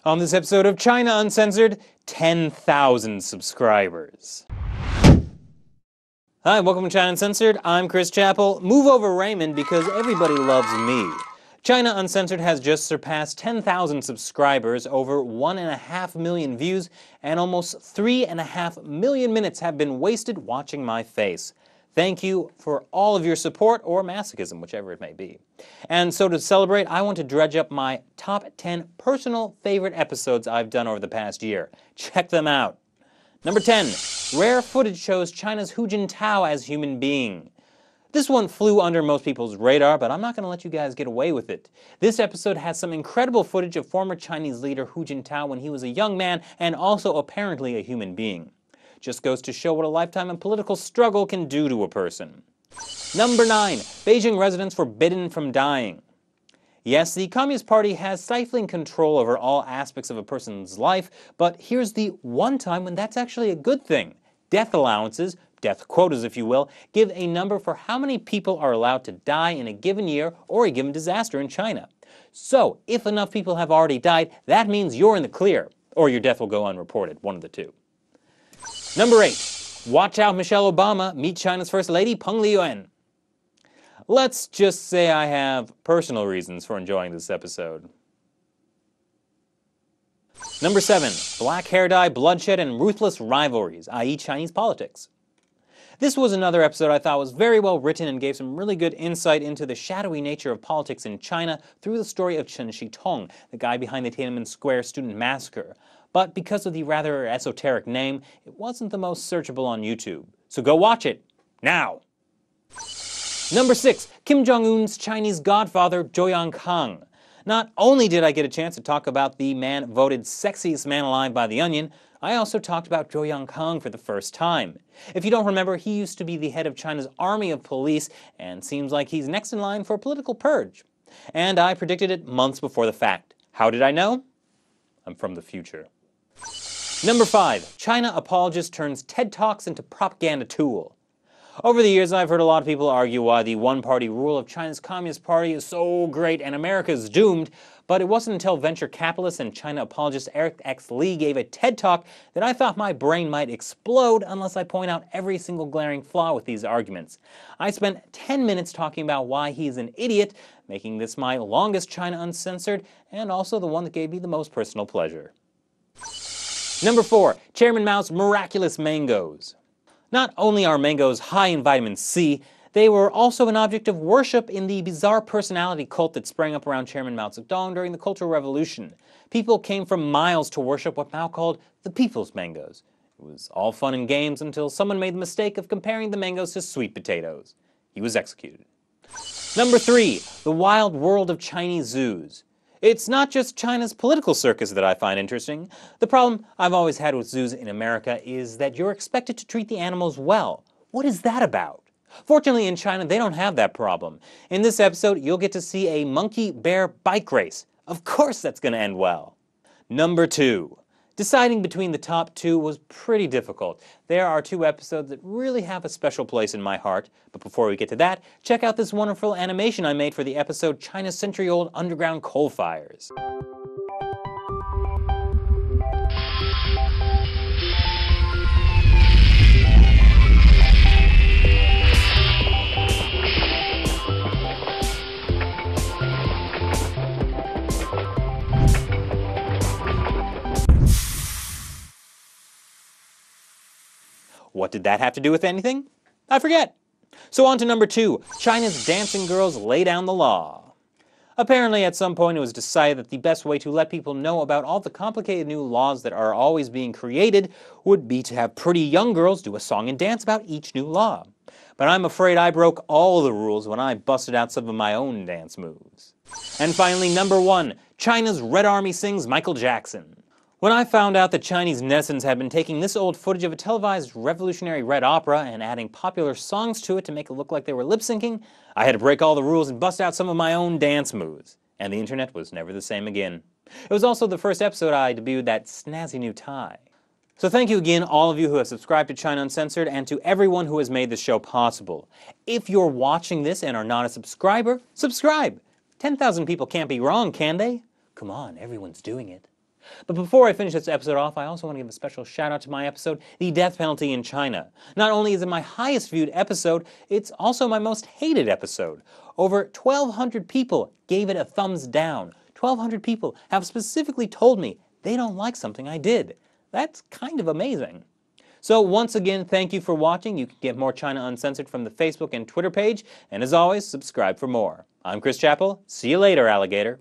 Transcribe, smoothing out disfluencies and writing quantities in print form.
On this episode of China Uncensored, 10,000 subscribers. Hi, welcome to China Uncensored. I'm Chris Chappell. Move over Raymond because everybody loves me. China Uncensored has just surpassed 10,000 subscribers, over 1.5 million views, and almost 3.5 million minutes have been wasted watching my face. Thank you for all of your support, or masochism, whichever it may be. And so to celebrate, I want to dredge up my top 10 personal favorite episodes I've done over the past year. Check them out. Number 10. Rare footage shows China's Hu Jintao as human being. This one flew under most people's radar, but I'm not going to let you guys get away with it. This episode has some incredible footage of former Chinese leader Hu Jintao when he was a young man and also apparently a human being. Just goes to show what a lifetime of political struggle can do to a person. Number 9. Beijing residents forbidden from dying. Yes, the Communist Party has stifling control over all aspects of a person's life, but here's the one time when that's actually a good thing. Death allowances, death quotas if you will, give a number for how many people are allowed to die in a given year or a given disaster in China. So, if enough people have already died, that means you're in the clear, or your death will go unreported, one of the two. Number 8. Watch out Michelle Obama, meet China's First Lady Peng Liyuan. Let's just say I have personal reasons for enjoying this episode. Number 7. Black hair dye, bloodshed, and ruthless rivalries, i.e. Chinese politics. This was another episode I thought was very well written and gave some really good insight into the shadowy nature of politics in China through the story of Chen Shitong, the guy behind the Tiananmen Square student massacre. But because of the rather esoteric name, it wasn't the most searchable on YouTube. So go watch it, now! Number 6. Kim Jong-un's Chinese godfather, Zhou Yongkang. Not only did I get a chance to talk about the man voted sexiest man alive by The Onion, I also talked about Zhou Yongkang for the first time. If you don't remember, he used to be the head of China's army of police, and seems like he's next in line for a political purge. And I predicted it months before the fact. How did I know? I'm from the future. Number 5. China apologist turns TED Talks into propaganda tool. Over the years, I've heard a lot of people argue why the one-party rule of China's Communist Party is so great and America is doomed, but it wasn't until venture capitalist and China apologist Eric X. Lee gave a TED Talk that I thought my brain might explode unless I point out every single glaring flaw with these arguments. I spent 10 minutes talking about why he's an idiot, making this my longest China Uncensored, and also the one that gave me the most personal pleasure. Number 4. Chairman Mao's miraculous mangoes. Not only are mangoes high in vitamin C, they were also an object of worship in the bizarre personality cult that sprang up around Chairman Mao Zedong during the Cultural Revolution. People came from miles to worship what Mao called the people's mangoes. It was all fun and games until someone made the mistake of comparing the mangoes to sweet potatoes. He was executed. Number 3. The wild world of Chinese zoos. It's not just China's political circus that I find interesting. The problem I've always had with zoos in America is that you're expected to treat the animals well. What is that about? Fortunately in China they don't have that problem. In this episode you'll get to see a monkey-bear bike race. Of course that's going to end well. Number 2. Deciding between the top 2 was pretty difficult. There are 2 episodes that really have a special place in my heart, but before we get to that, check out this wonderful animation I made for the episode China's Century-Old Underground Coal Fires. What did that have to do with anything? I forget. So on to number 2, China's dancing girls lay down the law. Apparently at some point it was decided that the best way to let people know about all the complicated new laws that are always being created would be to have pretty young girls do a song and dance about each new law. But I'm afraid I broke all the rules when I busted out some of my own dance moves. And finally, number 1, China's Red Army sings Michael Jackson. When I found out that Chinese netizens had been taking this old footage of a televised revolutionary red opera and adding popular songs to it to make it look like they were lip-syncing, I had to break all the rules and bust out some of my own dance moves. And the internet was never the same again. It was also the first episode I debuted that snazzy new tie. So thank you again, all of you who have subscribed to China Uncensored, and to everyone who has made this show possible. If you're watching this and are not a subscriber, subscribe! 10,000 people can't be wrong, can they? Come on, everyone's doing it. But before I finish this episode off, I also want to give a special shout out to my episode, The Death Penalty in China. Not only is it my highest viewed episode, it's also my most hated episode. Over 1,200 people gave it a thumbs down. 1,200 people have specifically told me they don't like something I did. That's kind of amazing. So once again, thank you for watching. You can get more China Uncensored from the Facebook and Twitter page, and as always, subscribe for more. I'm Chris Chappell. See you later, alligator.